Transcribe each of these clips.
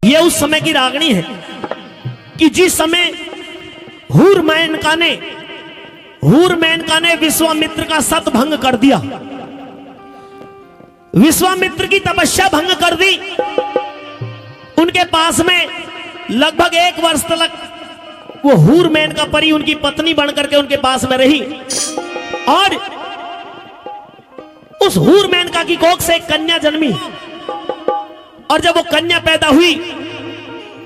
ये उस समय की रागनी है कि जिस समय हूर मेनका ने विश्वामित्र का सत भंग कर दिया, विश्वामित्र की तपस्या भंग कर दी। उनके पास में लगभग 1 वर्ष तक वो हूर मेनका परी उनकी पत्नी बनकर के उनके पास में रही और उस हूर मेनका की कोख से एक कन्या जन्मी। और जब वो कन्या पैदा हुई,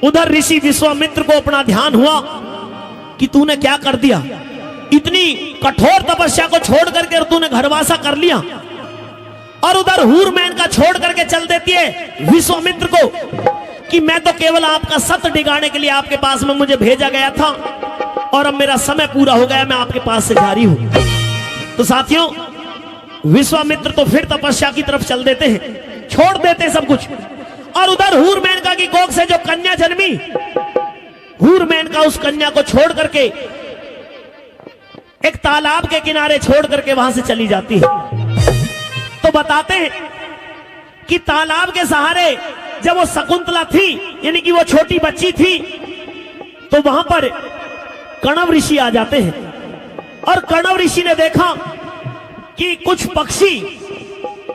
उधर ऋषि विश्वामित्र को अपना ध्यान हुआ कि तूने क्या कर दिया, इतनी कठोर तपस्या को छोड़ करके तूने घरवासा कर लिया। और उधर हूर मेनका छोड़ करके चल देती है विश्वामित्र को कि मैं तो केवल आपका सत डिगाने के लिए आपके पास में मुझे भेजा गया था और अब मेरा समय पूरा हो गया, मैं आपके पास से जा रही हूं। तो साथियों, विश्वामित्र तो फिर तपस्या की तरफ चल देते हैं, छोड़ देते हैं सब कुछ। और उधर हूर मेनका की कोख से जो कन्या जन्मी, हूर मेनका उस कन्या को छोड़ करके एक तालाब के किनारे छोड़ करके वहां से चली जाती है। तो बताते हैं कि तालाब के सहारे जब वो शकुंतला थी, यानी कि वो छोटी बच्ची थी, तो वहां पर कणव ऋषि आ जाते हैं। और कणव ऋषि ने देखा कि कुछ पक्षी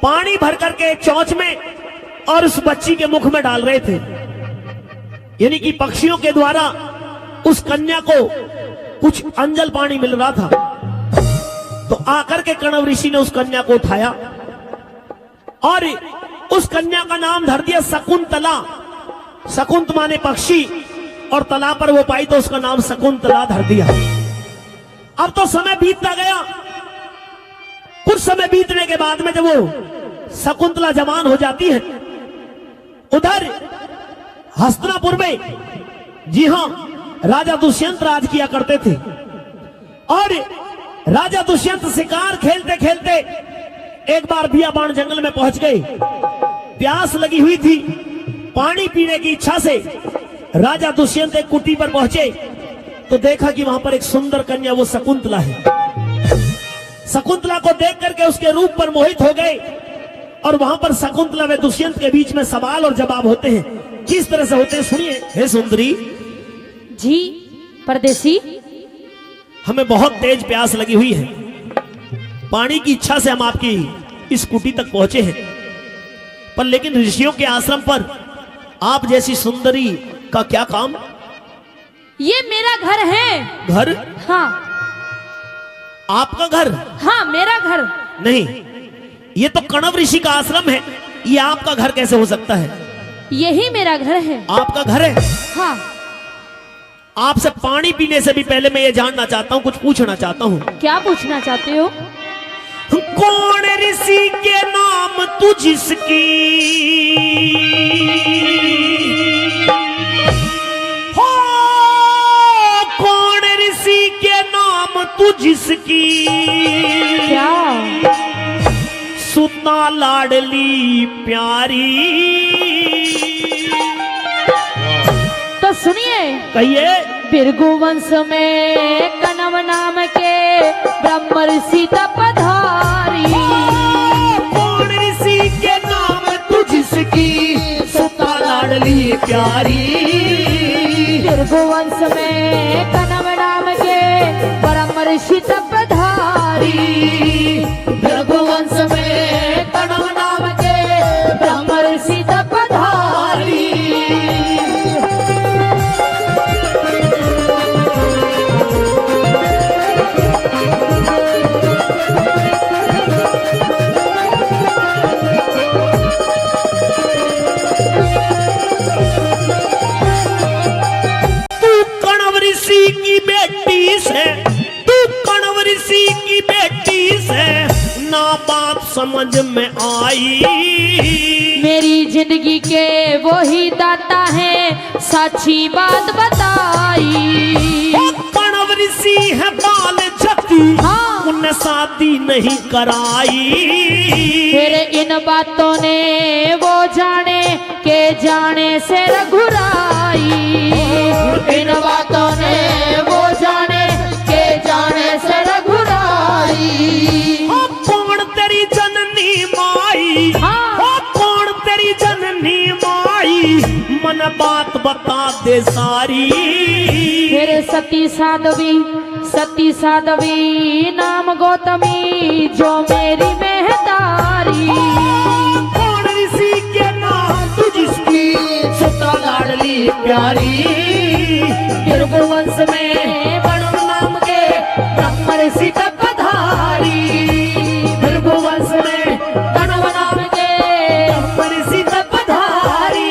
पानी भर करके एक चौंच में और उस बच्ची के मुख में डाल रहे थे, यानी कि पक्षियों के द्वारा उस कन्या को कुछ अंजल पानी मिल रहा था। तो आकर के कणव ऋषि ने उस कन्या को उठाया और उस कन्या का नाम धर दिया शकुंतला। शकुंत माने पक्षी और तला पर वो पाई तो उसका नाम शकुंतला धर दिया। अब तो समय बीतता गया। कुछ समय बीतने के बाद में जब वो शकुंतला जवान हो जाती है, उधर हस्तिनापुर में, जी हां, राजा दुष्यंत राज किया करते थे। और राजा दुष्यंत शिकार खेलते खेलते एक बार बियाबान जंगल में पहुंच गए। प्यास लगी हुई थी, पानी पीने की इच्छा से राजा दुष्यंत एक कुटी पर पहुंचे तो देखा कि वहां पर एक सुंदर कन्या, वो शकुंतला है। शकुंतला को देख करके उसके रूप पर मोहित हो गए और वहां पर शकुंतला व दुष्यंत के बीच में सवाल और जवाब होते हैं। किस तरह से होते हैं सुनिए। हे सुंदरी जी परदेसी, हमें बहुत तेज प्यास लगी हुई है, पानी की इच्छा से हम आपकी इस कुटी तक पहुंचे हैं, पर लेकिन ऋषियों के आश्रम पर आप जैसी सुंदरी का क्या काम? ये मेरा घर है। घर? हाँ। आपका घर? हाँ, मेरा घर। नहीं, ये तो कणव ऋषि का आश्रम है, ये आपका घर कैसे हो सकता है? यही मेरा घर है। आपका घर है? हाँ। आपसे पानी पीने से भी पहले मैं ये जानना चाहता हूँ, कुछ पूछना चाहता हूँ। क्या पूछना चाहते हो? कौन ऋषि के नाम तू जिसकी हो, कौन ऋषि के नाम तू जिसकी क्या? सुतना लाडली प्यारी। तो सुनिए, कहिए। भृगुवंश में कनव नाम के ब्रह्म ऋषि तपधारी। कौन ऋषि के नाम तू जिसकी सुतना लाडली प्यारी। भृगुवंश में कनव नाम के ब्रह्म ऋषि तपधारी। भृगुवंश में कणव नाम के ब्रह्म ऋषि तपधारी। तू कणव ऋषि की बेटी से, तू कणव ऋषि की बेटी से ना बात समझ में आई। मेरी जिंदगी के वो ही दाता है, साची बात बताई। कणव ऋषि है बाल जति, हाँ। उन्हें शादी नहीं कराई। फिर इन बातों ने वो जाने के जाने से रघुराई। इन बातों ने वो जाने के जाने से रघुराई। कौन तेरी जननी माई, हाँ। कौन तेरी जननी माई, मन न बात बता दे सारी। फिर सती साध्वी नाम गौतमी जो मेरी मेहदारी। कौन ऋषि के नाम तू जिसकी सुता लाडली प्यारी। भृगुवंश में वरुण नाम के ब्रह्म ऋषि तप धारी। भृगुवंश में कण्व नाम के ब्रह्म ऋषि तप धारी।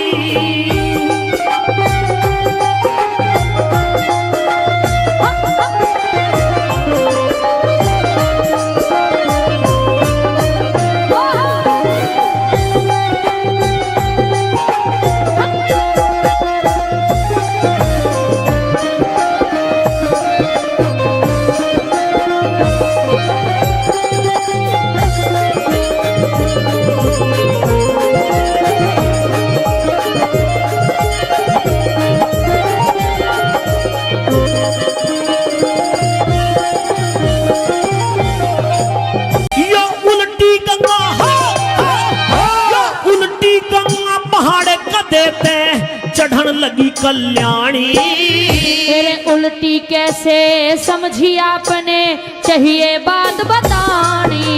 चढ़न लगी कल्याणी। मेरे उल्टी कैसे समझी आपने चाहिए बात बतानी।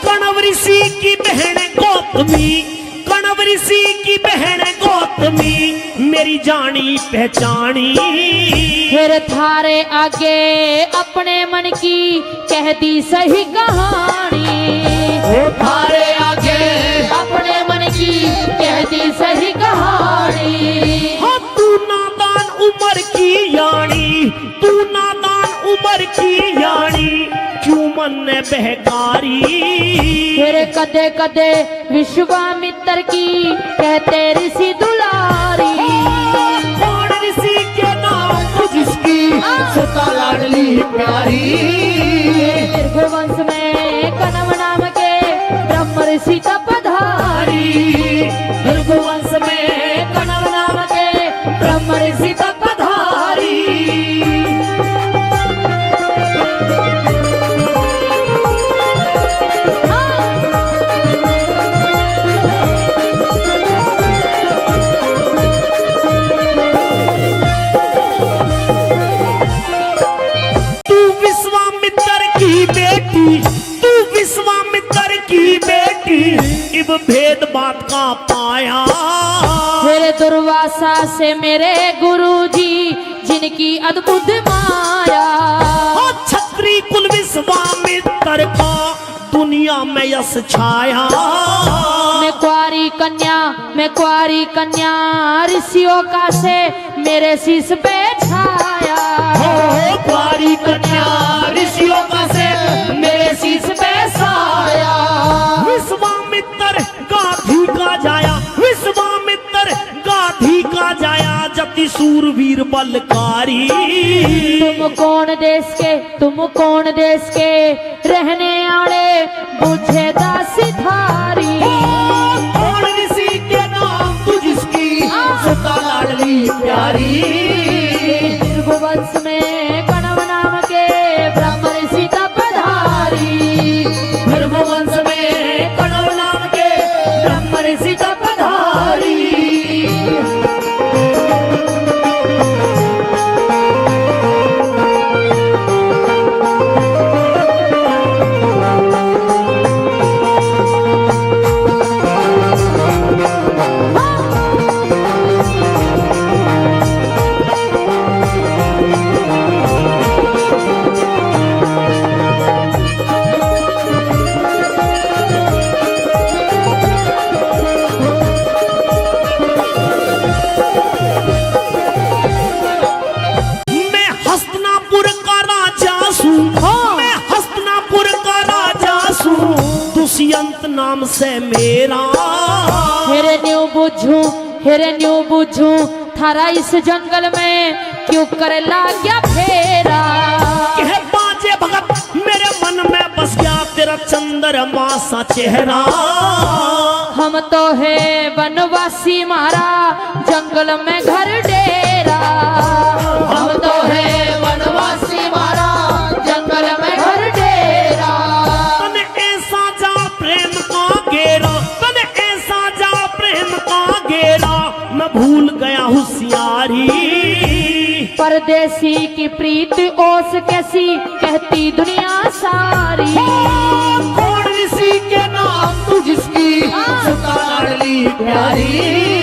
कण्व ऋषि की बहन गौतमी, कण्व ऋषि की बहन गौतमी मेरी जानी पहचानी। फिर थारे आगे अपने मन की कह दी सही कहानी। थारे आगे अपने मन की कह दी सही कहानी। हाँ तू नादान उम्र की यानी, तू नादान उम्र की यानी क्यों मन ने बहकारी। फिर कदे कदे विश्वामित्र की कहते ऋषि दुलारी। कौन ऋषि के नाम तू जिसकी सुता लाडली प्यारी। भृगुवंश में कण्व नाम के ब्रह्म ऋषि तपधारी। भृगुवंश में कण्व नाम के ब्रह्म ऋषि तपधारी। तू विश्वामित्र की बेटी, तू विश्वामित्र की बेटी इब भेद बात का पाया। फिर दुर्वासा से मेरे गुरुजी जिनकी अद्भुत माया। क्षत्रिय कुल विश्वामित्र का दुनिया में यश छाया। मैं कुआरी कन्या ऋषियों का से मेरे शीश पे छाया। कुआरी कन्या ऋषियों का से मेरे शीश पे छाया। विश्वामित्र गाधी का जाया, विश्वामित्र गाधी का जाया जति सूरवीर बलकारी। तुम कौन देश के रहने आड़े बुझे दासी थारी। कौन ऋषि के नाम तू जिसकी सुता लाडली प्यारी। भृगुवंश में कण्व नाम के ब्रह्म ऋषि तपधारी। भृगुवंश में कण्व नाम के ब्रह्म ऋषि तपधारी। दुष्यंत नाम से मेरा। हेरे न्यू बुझू थारा इस जंगल में क्यों कर ला गया फेरा। कह बाजे भगत मेरे मन में बस गया तेरा चंद्रमा सा चेहरा। हम तो है वनवासी मारा जंगल में घर डेरा। हम तो है वनवासी मारा जंगल में घर डेरा। तने ऐसा जा प्रेम का घेरा, तने ऐसा जा प्रेम का घेरा मैं भूल होशियारी। परदेसी की प्रीत ओस कैसी कहती दुनिया सारी। कौन ऋषि के नाम तू जिसकी सुता लाडली प्यारी।